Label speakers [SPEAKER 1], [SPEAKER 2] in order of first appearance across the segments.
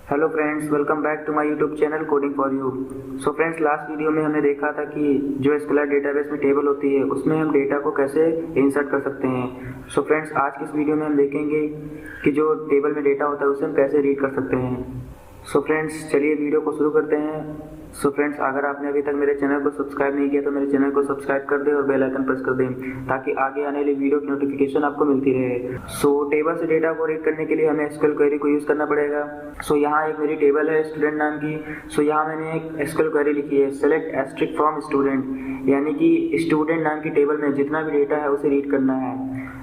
[SPEAKER 1] Hello friends, welcome back to my YouTube channel coding for you. So friends, last video में हमने देखा था कि जो एसक्यूएल डेटाबेस में टेबल होती है उसमें हम डेटा को कैसे इंसर्ट कर सकते हैं। सो फ्रेंड्स, आज की इस वीडियो में हम देखेंगे कि जो टेबल में डेटा होता है उसे हम कैसे रीड कर सकते हैं। सो फ्रेंड्स, चलिए वीडियो को शुरू करते हैं। सो फ्रेंड्स, अगर आपने अभी तक मेरे चैनल को सब्सक्राइब नहीं किया तो मेरे चैनल को सब्सक्राइब कर दें और बेल आइकन प्रेस कर दें ताकि आगे आने वाली वीडियो की नोटिफिकेशन आपको मिलती रहे। सो टेबल से डेटा को रीड करने के लिए हमें एसक्यूएल क्वेरी को यूज़ करना पड़ेगा। सो यहाँ एक मेरी टेबल है स्टूडेंट नाम की। सो यहाँ मैंने एक एसक्यूएल क्वेरी लिखी है, सेलेक्ट एस्ट्रिक फ्रॉम स्टूडेंट, यानी कि स्टूडेंट नाम की टेबल में जितना भी डेटा है उसे रीड करना है।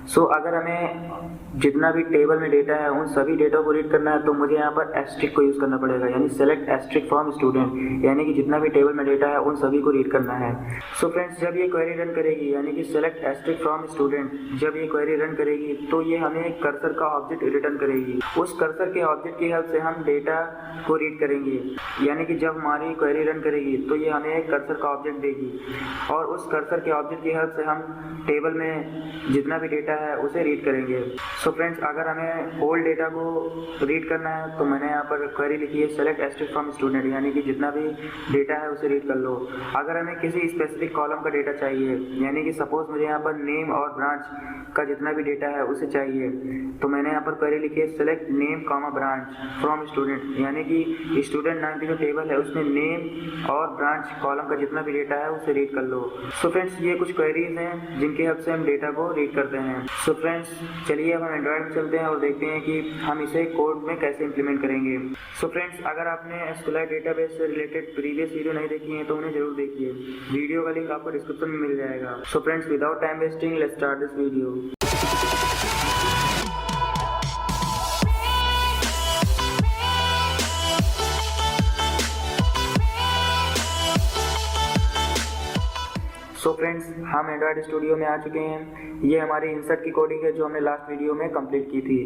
[SPEAKER 1] सो अगर हमें जितना भी टेबल में डेटा है उन सभी डेटा को रीड करना है तो मुझे यहाँ पर एस्ट्रिक को यूज़ करना पड़ेगा, यानी सेलेक्ट एस्ट्रिक फ्रॉम स्टूडेंट, यानी कि जितना भी टेबल में डेटा है उन सभी को रीड करना है। सो फ्रेंड्स, जब ये क्वेरी रन करेगी यानी कि सेलेक्ट एस्ट्रिक फ्रॉम स्टूडेंट, जब ये क्वेरी रन करेगी तो ये हमें एक कर्सर का ऑब्जेक्ट रिटर्न करेगी। उस कर्सर के ऑब्जेक्ट की हेल्प से हम डेटा को रीड करेंगे, यानी कि जब हमारी क्वेरी रन करेगी तो ये हमें एक कर्सर का ऑब्जेक्ट देगी और उस कर्सर के ऑब्जेक्ट की हेल्प से हम टेबल में जितना भी डेटा है उसे रीड करेंगे। सो फ्रेंड्स, अगर हमें होल डेटा को रीड करना है तो मैंने यहाँ पर क्वेरी लिखी है, सेलेक्ट एस्ट्रिक फ्रॉम स्टूडेंट, यानी कि जितना भी डेटा है उसे रीड कर लो। अगर हमें किसी स्पेसिफिक कॉलम का डेटा चाहिए, यानी कि सपोज मुझे यहाँ पर नेम और ब्रांच का जितना भी डेटा है उसे चाहिए, तो मैंने यहाँ पर क्वेरी लिखी है, select name comma branch from student, यानी कि स्टूडेंट नाम की जो टेबल है उसमें नेम और ब्रांच कॉलम का जितना भी डेटा है उसे रीड कर लो। सो फ्रेंड्स, ये कुछ क्वेरीज हैं जिनकी हेल्प से हम डेटा को रीड करते हैं। सो फ्रेंड्स, चलिए अब हम एंड्रॉइड में चलते हैं और देखते हैं कि हम इसे कोड में कैसे इंप्लीमेंट करेंगे। सो फ्रेंड्स, अगर आपने एसक्यूएल डेटाबेस से रिलेटेड प्रीवियस वीडियो नहीं देखी है तो उन्हें जरूर देखिए। वीडियो का लिंक आपको डिस्क्रिप्शन में मिल जाएगा। So friends, without time wasting, let's start this video. So friends, हम एंड्रॉइड स्टूडियो में आ चुके हैं। ये हमारी इंसर्ट की कोडिंग है जो हमने लास्ट वीडियो में कंप्लीट की थी।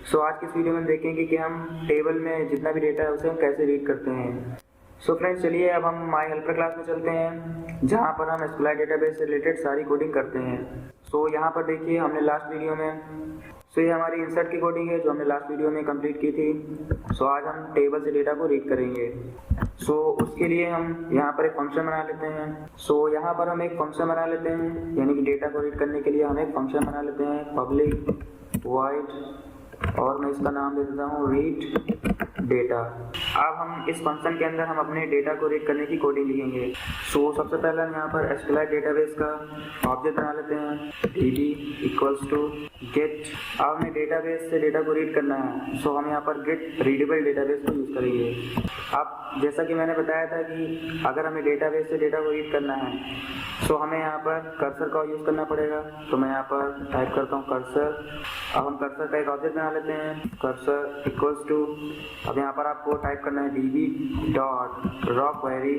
[SPEAKER 1] सो आज की इस वीडियो में देखेंगे कि हम टेबल में जितना भी डेटा है उसे हम कैसे रीड करते हैं। सो फ्रेंड्स, चलिए अब हम माई हेल्पर क्लास में चलते हैं जहाँ पर हम एसक्यूएल डेटाबेस से रिलेटेड सारी कोडिंग करते हैं। सो यहाँ पर देखिए हमने लास्ट वीडियो में, सो ये हमारी इंसर्ट की कोडिंग है जो हमने लास्ट वीडियो में कंप्लीट की थी। सो आज हम टेबल से डेटा को रीड करेंगे। सो उसके लिए हम यहाँ पर एक फंक्शन बना लेते हैं। सो यहाँ पर हम एक फंक्शन बना लेते हैं, यानी कि डेटा को रीड करने के लिए हम एक फंक्शन बना लेते हैं, पब्लिक वॉइड, और मैं इसका नाम दे देता हूँ रीड डेटा। अब हम इस फंक्शन के अंदर हम अपने डेटा को रीड करने की कोडिंग लिखेंगे। सो सबसे पहले हम यहाँ पर एसक्यूएल डेटाबेस का ऑब्जेक्ट बना लेते हैं, dd इक्वल्स टू गेट। अब हमें डेटाबेस से डेटा को रीड करना है, सो हम यहाँ पर गेट रीडेबल डेटाबेस को यूज़ करेंगे। अब जैसा कि मैंने बताया था कि अगर हमें डेटाबेस से डेटा को रीड करना है सो हमें यहाँ पर कर्सर का यूज़ करना पड़ेगा। तो मैं यहाँ पर टाइप करता हूँ कर्सर। अब हम कर्सर का एक ऑब्जेक्ट बना लेते हैं, कर्सर इक्वल्स टू, अब यहाँ पर आपको टाइप करना है db डॉट रॉ क्वेरी।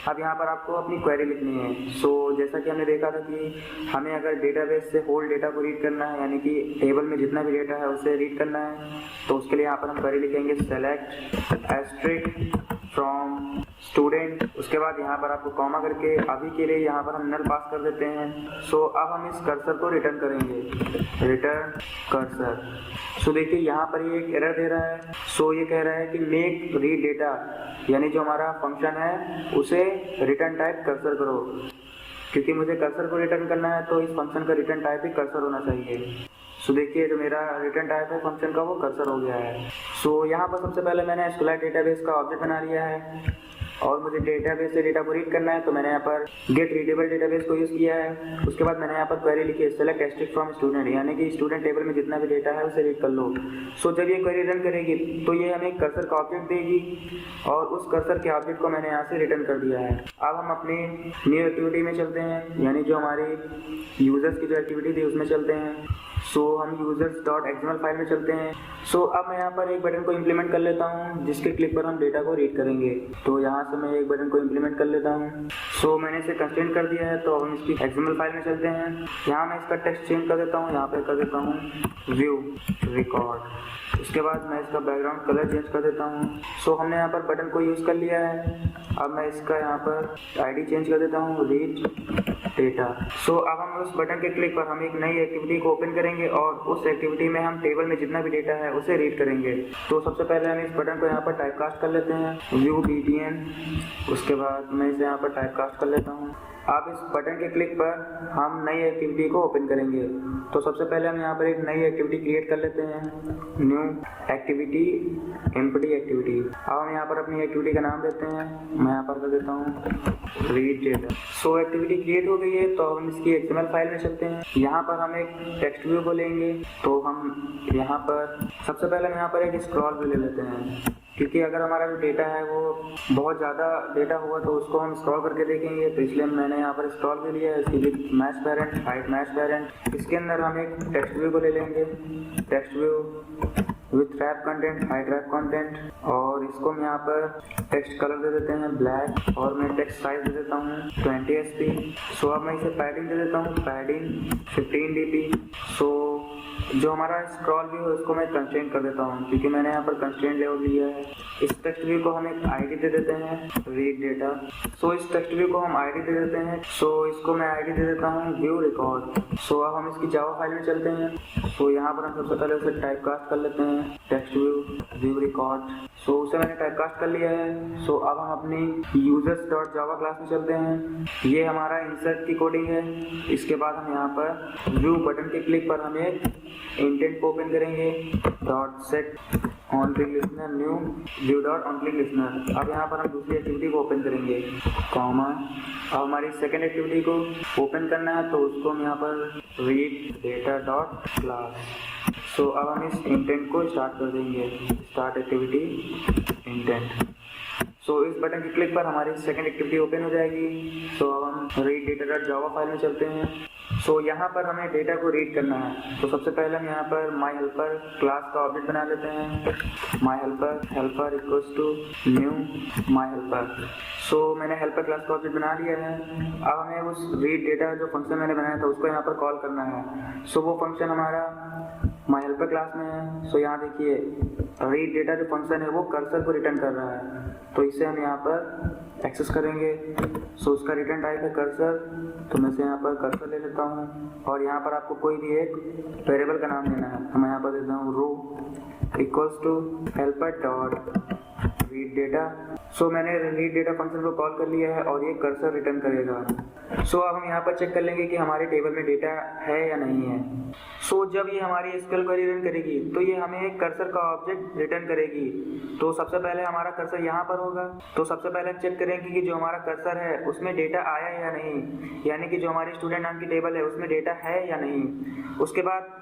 [SPEAKER 1] अब यहाँ पर आपको अपनी क्वेरी लिखनी है। सो जैसा कि हमने देखा था कि हमें अगर डेटाबेस से होल डेटा को रीड करना है, यानी कि टेबल में जितना भी डेटा है उसे रीड करना है, तो उसके लिए यहाँ पर हम क्वेरी लिखेंगे, सेलेक्ट एस्ट्रिक फ्रॉम स्टूडेंट। उसके बाद यहाँ पर आपको कॉमा करके अभी के लिए यहाँ पर हम नल पास कर देते हैं। सो अब हम इस कर्सर को रिटर्न करेंगे, रिटर्न कर्सर। सो देखिए यहाँ पर ये एक एरर दे रहा है। सो ये कह रहा है कि मेक रीड डेटा, यानी जो हमारा फंक्शन है उसे रिटर्न टाइप कर्सर करो। क्योंकि मुझे कर्सर को रिटर्न करना है तो इस फंक्शन का रिटर्न टाइप भी कर्सर होना चाहिए। सो देखिए जो मेरा रिटर्न टाइप है फंक्शन का वो कर्सर हो गया है। सो यहाँ पर सबसे पहले मैंने एसक्यूएल डेटाबेस का ऑब्जेक्ट बना लिया है और मुझे डेटाबेस से डेटा को रीड करना है, तो मैंने यहाँ पर गेट रीडेबल डेटाबेस को यूज़ किया है। उसके बाद मैंने यहाँ पर क्वेरी लिखी है, सेलेक्ट एस्ट्रिक फ्रॉम स्टूडेंट, यानी कि स्टूडेंट टेबल में जितना भी डेटा है उसे रीड कर लो। सो जब ये क्वेरी रन करेगी तो ये हमें कर्सर का ऑब्जेक्ट देगी और उस कर्सर के ऑब्जेक्ट को मैंने यहाँ से रिटर्न कर दिया है। अब हम अपनी न्यू एक्टिविटी में चलते हैं, यानी जो हमारी यूजर्स की जो एक्टिविटी थी उसमें चलते हैं। सो हम users.xml फाइल में चलते हैं। सो अब मैं यहाँ पर एक बटन को इम्प्लीमेंट कर लेता हूँ जिसके क्लिक पर हम डेटा को रीड करेंगे। तो यहाँ से मैं एक बटन को इम्प्लीमेंट कर लेता हूँ। सो मैंने इसे कंस्ट्रेंट कर दिया है, तो हम इसकी XML फाइल में चलते हैं। यहाँ मैं इसका टेक्स्ट चेंज कर देता हूँ, यहाँ पे कर देता हूँ व्यू रिकॉर्ड। उसके बाद मैं इसका बैकग्राउंड कलर चेंज कर देता हूँ। सो हमने यहाँ पर बटन को यूज़ कर लिया है। अब मैं इसका यहाँ पर ID चेंज कर देता हूँ, रीड डेटा। सो अब हम उस बटन के क्लिक पर हम एक नई एक्टिविटी को ओपन करेंगे और उस एक्टिविटी में हम टेबल में जितना भी डेटा है उसे रीड करेंगे। तो सबसे पहले हम इस बटन को यहाँ पर टाइपकास्ट कर लेते हैं, व्यू BTN। उसके बाद मैं इसे यहाँ पर टाइपकास्ट कर लेता हूँ। अब इस बटन के क्लिक पर हम नई एक्टिविटी को ओपन करेंगे। तो सबसे पहले हम यहाँ पर एक नई एक्टिविटी क्रिएट कर लेते हैं, न्यू एक्टिविटी, एम्प्टी एक्टिविटी। अब हम यहाँ पर अपनी एक्टिविटी का नाम देते हैं, मैं यहाँ पर कर देता हूँ रीड डेटा। सो एक्टिविटी क्रिएट हो गई है, तो हम इसकी XML फाइल में चलते हैं। यहाँ पर हम एक टेक्स्ट व्यू को लेंगे। तो हम यहाँ पर सबसे पहले हम यहाँ पर एक स्क्रॉल व्यू ले लेते हैं, क्योंकि अगर हमारा जो डेटा है वो बहुत ज़्यादा डेटा हुआ तो उसको हम स्क्रॉल करके देखेंगे। तो इसलिए मैंने यहाँ पर स्क्रॉल भी लिया है, इसकी width match parent, height match parent. इसके अंदर हम एक टेक्स्ट व्यू को ले लेंगे, text view with wrap content, height wrap content, और इसको हम यहाँ पर टेक्स्ट कलर दे देते हैं ब्लैक, और मैं टेक्स्ट साइज दे देता हूँ 20 SP। सो अब मैं इसे पैडिंग दे देता हूँ, पैडिंग 15 dp। सो जो हमारा स्क्रॉल व्यू है उसको मैं कंस्ट्रेंट कर देता हूँ, क्योंकि मैंने यहाँ पर कंस्ट्रेंट लेवल लिया है। इस टेक्स्ट व्यू को हम एक ID दे देते हैं, रीड डेटा। सो इस टेक्स्ट व्यू को हम ID दे देते हैं। सो इसको मैं ID दे देता हूँ व्यू रिकॉर्ड। सो अब हम इसकी जावा फाइल में चलते हैं। सो यहाँ पर हम सबसे पहले उसे टाइपकास्ट कर लेते हैं, टेक्स्ट व्यू रिकॉर्ड। सो उसे मैंने टाइपकास्ट कर लिया है। सो अब हम अपनी users.java क्लास में चलते हैं। ये हमारा इंसर्ट की कोडिंग है। इसके बाद हम यहाँ पर व्यू बटन के क्लिक पर हम एक इंटेंट को ओपन करेंगे, dot set on click listener new view dot on click listener. अब यहाँ पर हम दूसरी एक्टिविटी को ओपन करेंगे, कॉमा। अब हमारी सेकेंड एक्टिविटी को ओपन करना है, तो उसको हम यहाँ पर रीड डेटा डॉट क्लास। सो अब हम इस इंटेंट को स्टार्ट कर देंगे, स्टार्ट एक्टिविटी इंटेंट। सो इस बटन के क्लिक पर हमारी सेकेंड एक्टिविटी ओपन हो जाएगी। सो अब हम read data dot Java file में चलते हैं। सो यहाँ पर हमें डेटा को रीड करना है। तो सबसे पहले हम यहाँ पर माई हेल्पर क्लास का ऑब्जेक्ट बना लेते हैं, my helper equals to new my helper. So मैंने हेल्पर क्लास का ऑब्जेक्ट बना लिया है। अब हमें उस रीड डेटा जो फंक्शन मैंने बनाया था उसको यहाँ पर कॉल करना है। सो वो फंक्शन हमारा माई हेल्पर क्लास में है। सो यहाँ देखिए रीड डेटा जो फंक्शन है वो कर्सर को रिटर्न कर रहा है, तो इसे हम यहाँ पर एक्सेस करेंगे। सो उसका रिटर्न टाइप है कर्सर, तो मैं इसे यहाँ पर कर्सर ले लेता हूँ, और यहाँ पर आपको कोई भी एक वेरिएबल का नाम देना है। तो मैं यहाँ पर देता हूँ row equals to helper dot read data. So मैंने रीड डेटा फंक्शन को कॉल कर लिया है और ये कर्सर रिटर्न करेगा। सो अब हम यहाँ पर चेक कर लेंगे कि हमारे टेबल में डेटा है या नहीं है। सो जब ये हमारी SQL क्वेरी रन करेगी तो ये हमें एक कर्सर का ऑब्जेक्ट रिटर्न करेगी। तो सबसे पहले हमारा कर्सर यहाँ पर होगा। तो सबसे पहले हम चेक करेंगे कि जो हमारा कर्सर है उसमें डेटा आया या नहीं, यानी कि जो हमारी स्टूडेंट नाम की टेबल है उसमें डेटा है या नहीं। उसके बाद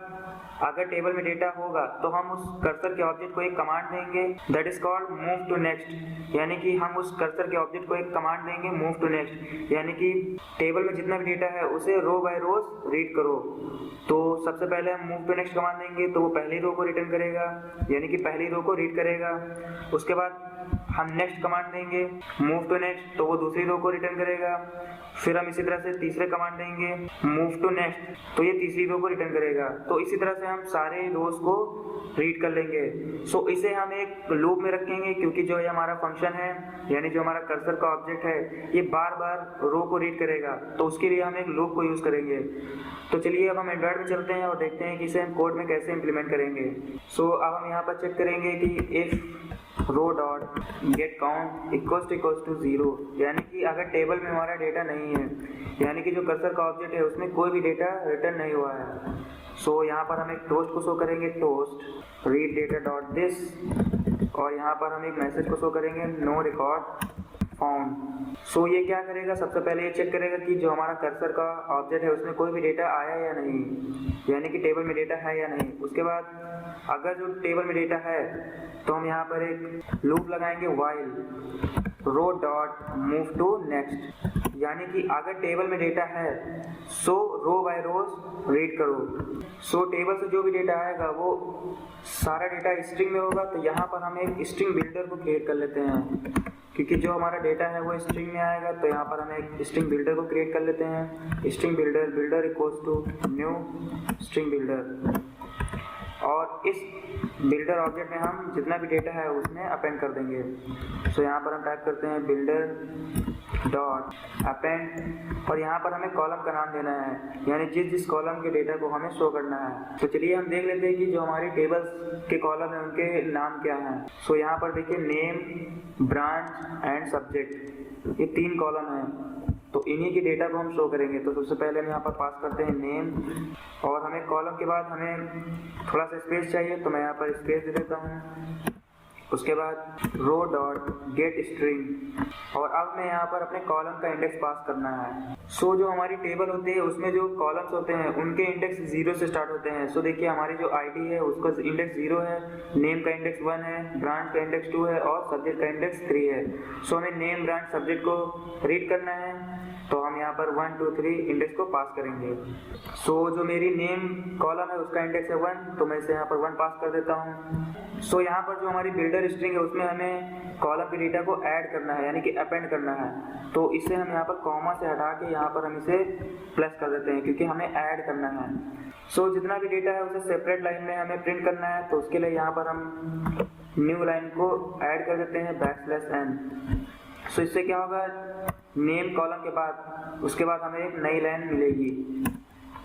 [SPEAKER 1] अगर टेबल में डेटा होगा तो हम उस कर्सर के ऑब्जेक्ट को एक कमांड देंगे, that is called move to next. यानी कि हम उस कर्सर के ऑब्जेक्ट को एक कमांड देंगे मूव टू नेक्स्ट, यानी कि टेबल में जितना भी डेटा है उसे रो बाय रोज रीड करो। तो सबसे पहले हम मूव टू नेक्स्ट कमांड देंगे तो वो पहली रो को रिटर्न करेगा, यानी कि पहली रो को रीड करेगा। उसके बाद हम नेक्स्ट कमांड देंगे मूव टू नेक्स्ट, तो वो दूसरी रो को रिटर्न करेगा। फिर हम इसी तरह से तीसरे कमांड देंगे मूव टू नेक्स्ट, तो ये तीसरी रो को रिटर्न करेगा। तो इसी तरह से हम सारे रोज को रीड कर लेंगे। सो इसे हम एक लूप में रखेंगे, क्योंकि जो ये हमारा फंक्शन है यानी जो हमारा कर्सर का ऑब्जेक्ट है ये बार बार रो को रीड करेगा, तो उसके लिए हम एक लूप को यूज करेंगे। तो चलिए अब हम एंड्रॉइड में चलते हैं और देखते हैं कि इसे हम कोड में कैसे इंप्लीमेंट करेंगे। सो अब हम यहाँ पर चेक करेंगे कि if row dot get count equals to 0, यानी कि अगर टेबल में हमारा डेटा नहीं है, यानी कि जो कर्सर का ऑब्जेक्ट है उसमें कोई भी डेटा रिटर्न नहीं हुआ है। सो यहाँ पर हम एक टोस्ट को शो करेंगे, toast read data dot this, और यहाँ पर हम एक मैसेज को शो करेंगे नो रिकॉर्ड फाउंड। सो ये क्या करेगा, सबसे पहले ये चेक करेगा कि जो हमारा कर्सर का ऑब्जेक्ट है उसमें कोई भी डेटा आया या नहीं, यानी कि टेबल में डेटा है या नहीं। उसके बाद अगर जो टेबल में डेटा है तो हम यहाँ पर एक लूप लगाएंगे while row dot move to next, यानी कि अगर टेबल में डेटा है सो रो बाय रोज रीड करो। सो टेबल से जो भी डेटा आएगा वो सारा डेटा स्ट्रिंग में होगा, तो यहाँ पर हम एक स्ट्रिंग बिल्डर को क्रिएट कर लेते हैं, क्योंकि जो हमारा डेटा है वो स्ट्रिंग में आएगा। तो यहाँ पर हम एक स्ट्रिंग बिल्डर को क्रिएट कर लेते हैं, string builder equals to new string builder, और इस बिल्डर ऑब्जेक्ट में हम जितना भी डेटा है उसमें अपेंड कर देंगे। सो यहाँ पर हम टाइप करते हैं बिल्डर डॉट अपेंड और यहाँ पर हमें कॉलम का नाम देना है, यानी जिस कॉलम के डेटा को हमें शो करना है। तो चलिए हम देख लेते हैं कि जो हमारी टेबल्स के कॉलम है उनके नाम क्या हैं। सो यहाँ पर देखिए नेम, ब्रांच एंड सब्जेक्ट, ये 3 कॉलम हैं। तो इन्हीं के डेटा को हम शो करेंगे। तो सबसे पहले हम यहाँ पर पास करते हैं नेम और हमें कॉलम के बाद हमें थोड़ा सा स्पेस चाहिए, तो मैं यहाँ पर स्पेस दे देता हूँ। उसके बाद रो डॉट गेट स्ट्रिंग और अब मैं यहाँ पर अपने कॉलम का इंडेक्स पास करना है। सो जो हमारी टेबल होती है उसमें जो कॉलम्स होते हैं उनके इंडेक्स 0 से स्टार्ट होते हैं। सो देखिए हमारी जो आईडी है उसका इंडेक्स 0 है, नेम का इंडेक्स 1 है, ब्रांच का इंडेक्स 2 है और सब्जेक्ट का इंडेक्स 3 है। सो हमें नेम, ब्रांच, सब्जेक्ट को रीड करना है, तो हम यहाँ पर 1 2 3 इंडेक्स को पास करेंगे। सो जो मेरी नेम कॉलम है उसका इंडेक्स है 1, तो मैं इसे यहाँ पर 1 पास कर देता हूँ। सो यहाँ पर जो हमारी बिल्डर स्ट्रिंग है उसमें हमें कॉलम के डेटा को ऐड करना है, यानी कि अपेंड करना है। तो इसे हम यहाँ पर कॉमा से हटा के यहाँ पर हम इसे प्लस कर देते हैं, क्योंकि हमें ऐड करना है। सो जितना भी डेटा है उसे सेपरेट लाइन में हमें प्रिंट करना है, तो उसके लिए यहाँ पर हम न्यू लाइन को ऐड कर देते हैं \n। सो इससे क्या होगा, नेम कॉलम के बाद उसके बाद हमें एक नई लाइन मिलेगी।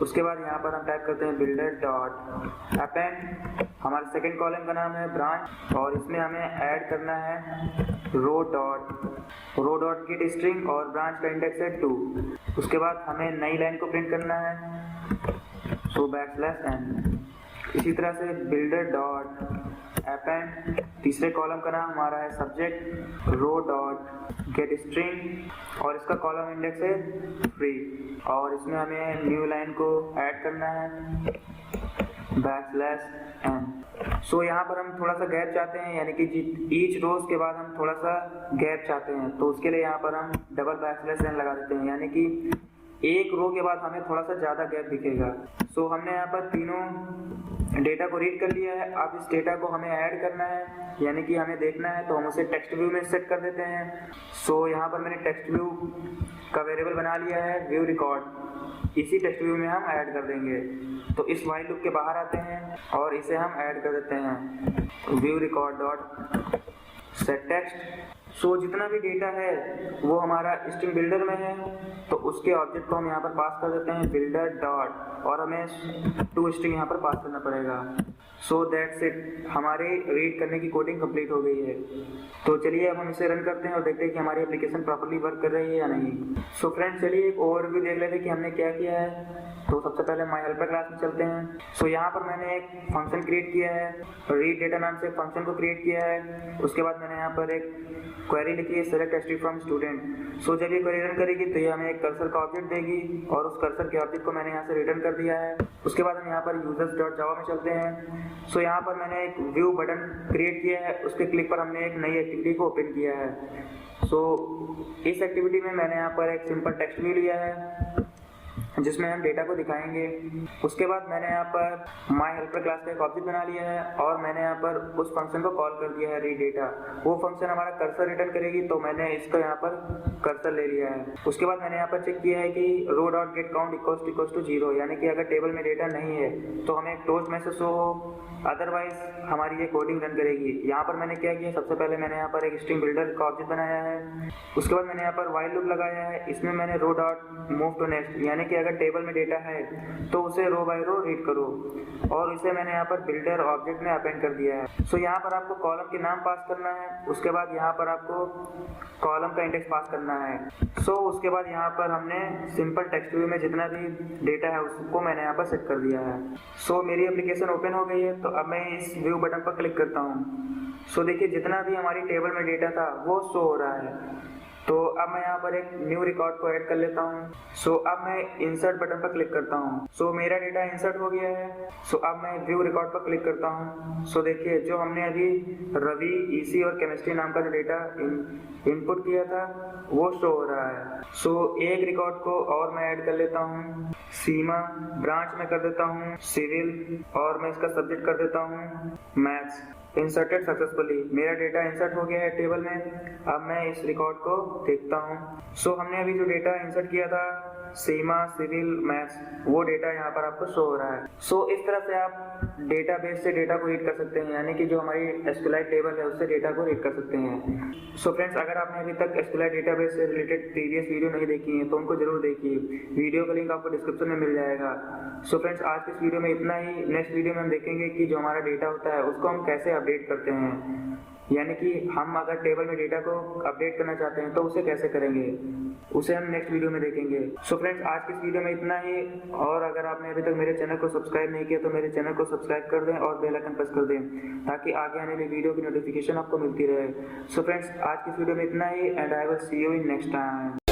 [SPEAKER 1] उसके बाद यहाँ पर हम टाइप करते हैं बिल्डर डॉट अपेंड, हमारे सेकंड कॉलम का नाम है ब्रांच और इसमें हमें ऐड करना है रो डॉट गेट स्ट्रिंग और ब्रांच का इंडेक्स है 2। उसके बाद हमें नई लाइन को प्रिंट करना है, सो \n। इसी तरह से बिल्डर डॉट अपेंड, तीसरे कॉलम का नाम हमारा है सब्जेक्ट, रो डॉट गेट स्ट्रिंग और इसका कॉलम इंडेक्स है 3 और इसमें हमें न्यू लाइन को ऐड करना है \n। सो यहाँ पर हम थोड़ा सा गैप चाहते हैं, यानी कि ईच रोज के बाद हम थोड़ा सा गैप चाहते हैं, तो उसके लिए यहाँ पर हम डबल \n लगा देते हैं, यानी कि एक रो के बाद हमें थोड़ा सा ज़्यादा गैप दिखेगा। सो हमने यहाँ पर तीनों डेटा को रीड कर लिया है। अब इस डेटा को हमें ऐड करना है, यानी कि हमें देखना है, तो हम उसे टेक्स्ट व्यू में सेट कर देते हैं। सो यहाँ पर मैंने टेक्स्ट व्यू का वेरिएबल बना लिया है व्यू रिकॉर्ड, इसी टेक्स्ट व्यू में हम ऐड कर देंगे। तो इस व्हाइल लूप के बाहर आते हैं और इसे हम ऐड कर देते हैं view record dot set text. So जितना भी डेटा है वो हमारा स्ट्रिंग बिल्डर में है, तो उसके ऑब्जेक्ट को हम यहाँ पर पास कर देते हैं बिल्डर डॉट और हमें 2 स्ट्रिंग यहाँ पर पास करना पड़ेगा। सो दैट्स इट, हमारे रीड करने की कोडिंग कंप्लीट हो गई है। तो चलिए अब हम इसे रन करते हैं और देखते हैं कि हमारी एप्लीकेशन प्रॉपर्ली वर्क कर रही है या नहीं। सो फ्रेंड्स चलिए एक ओवरव्यू देख लेते हैं कि हमने क्या किया है। तो सबसे पहले माई हेल्पर क्लास में चलते हैं। सो यहाँ पर मैंने एक फंक्शन क्रिएट किया है, रीड डेटा नाम से एक फंक्शन को क्रिएट किया है। उसके बाद मैंने यहाँ पर एक क्वेरी लिखी है सेलेक्ट स्ट्रिंग फ्रॉम स्टूडेंट। सो जब ये क्वेरी रन करेगी तो ये हमें एक कर्सर का ऑब्जेक्ट देगी और उस कर्सर के ऑब्जेक्ट को मैंने यहाँ से रिटर्न कर दिया है। उसके बाद हम यहाँ पर यूजर्स डॉट जावा में चलते हैं। सो यहाँ पर मैंने एक व्यू बटन क्रिएट किया है, उसके क्लिक पर हमने एक नई एक्टिविटी को ओपन किया है। सो इस एक्टिविटी में मैंने यहाँ पर एक सिंपल टेक्स्ट व्यू लिया है जिसमें हम डेटा को दिखाएंगे। उसके बाद मैंने यहाँ पर माई हेल्पर क्लास का एक ऑब्जेक्ट बना लिया है और मैंने यहाँ पर उस फंक्शन को कॉल कर दिया है रीड डेटा। वो फंक्शन हमारा कर्सर रिटर्न करेगी, तो मैंने इसको यहाँ पर कर्सर ले लिया है। उसके बाद मैंने यहाँ पर चेक किया है कि row dot get count equals to 0, यानी कि अगर टेबल में डेटा नहीं है तो हमें एक क्लोज मैसेज शो हो, अदरवाइज हमारी ये कोडिंग रन करेगी। यहाँ पर मैंने क्या किया, सबसे पहले मैंने यहाँ पर एक स्ट्रिंग बिल्डर का ऑब्जेक्ट बनाया है। उसके बाद मैंने यहाँ पर व्हाइल लूप लगाया है, इसमें मैंने रो डॉट मूव टू नेक्स्ट, यानी कि अगर टेबल में डेटा है तो उसे रो बाय रो रीड करो, और इसे मैंने यहाँ पर बिल्डर ऑब्जेक्ट में अपेंड कर दिया है। सो यहाँ पर आपको कॉलम के नाम पास करना है, उसके बाद यहाँ पर आपको कॉलम का इंडेक्स पास करना है। सो उसके बाद यहाँ पर हमने सिंपल टेक्स्ट व्यू में जितना भी डेटा है उसको मैंने यहाँ पर सेट कर दिया है। सो मेरी एप्लीकेशन ओपन हो गई है, तो अब मैं इस व्यू बटन पर क्लिक करता हूँ। सो देखिए जितना भी हमारी टेबल में डेटा था वो शो हो रहा है। तो अब मैं यहाँ पर एक न्यू रिकॉर्ड को ऐड कर लेता हूँ। सो अब मैं इंसर्ट बटन पर क्लिक करता हूँ। सो मेरा डेटा इंसर्ट हो गया है। सो अब मैं व्यू रिकॉर्ड पर क्लिक करता हूँ। सो देखिए जो हमने अभी रवि, ईसी और केमिस्ट्री नाम का जो डेटा इनपुट किया था वो शो हो रहा है। सो एक रिकॉर्ड को और मैं ऐड कर लेता हूँ, सीमा, ब्रांच में कर देता हूँ सिविल, और मैं इसका सब्जेक्ट कर देता हूँ मैथ्स। इंसर्टेड सक्सेसफुली, मेरा डेटा इंसर्ट हो गया है टेबल में। अब मैं इस रिकॉर्ड को देखता हूँ। सो हमने अभी जो डेटा इंसर्ट किया था सीमा, सिविल, मैथ्स, वो डेटा यहाँ पर आपको शो हो रहा है। सो इस तरह से आप डेटाबेस से डेटा को रीड कर सकते हैं, यानी कि जो हमारी SQLite टेबल है उससे डेटा को रीड कर सकते हैं। सो फ्रेंड्स, अगर आपने अभी तक SQLite डेटाबेस से रिलेटेड प्रीवियस वीडियो नहीं देखी है तो उनको जरूर देखिए, वीडियो का लिंक आपको डिस्क्रिप्शन में मिल जाएगा। सो फ्रेंड्स, आज की इस वीडियो में इतना ही। नेक्स्ट वीडियो में हम देखेंगे कि जो हमारा डेटा होता है उसको हम कैसे अपडेट करते हैं, यानी कि हम अगर टेबल में डेटा को अपडेट करना चाहते हैं तो उसे कैसे करेंगे, उसे हम नेक्स्ट वीडियो में देखेंगे। सो फ्रेंड्स, आज की इस वीडियो में इतना ही। और अगर आपने अभी तक मेरे चैनल को सब्सक्राइब नहीं किया तो मेरे चैनल को सब्सक्राइब कर दें और बेल आइकन प्रेस कर दें ताकि आगे आने वाली वीडियो की नोटिफिकेशन आपको मिलती रहे। सो फ्रेंड्स, आज की इस वीडियो में इतना ही and I will see you in next time.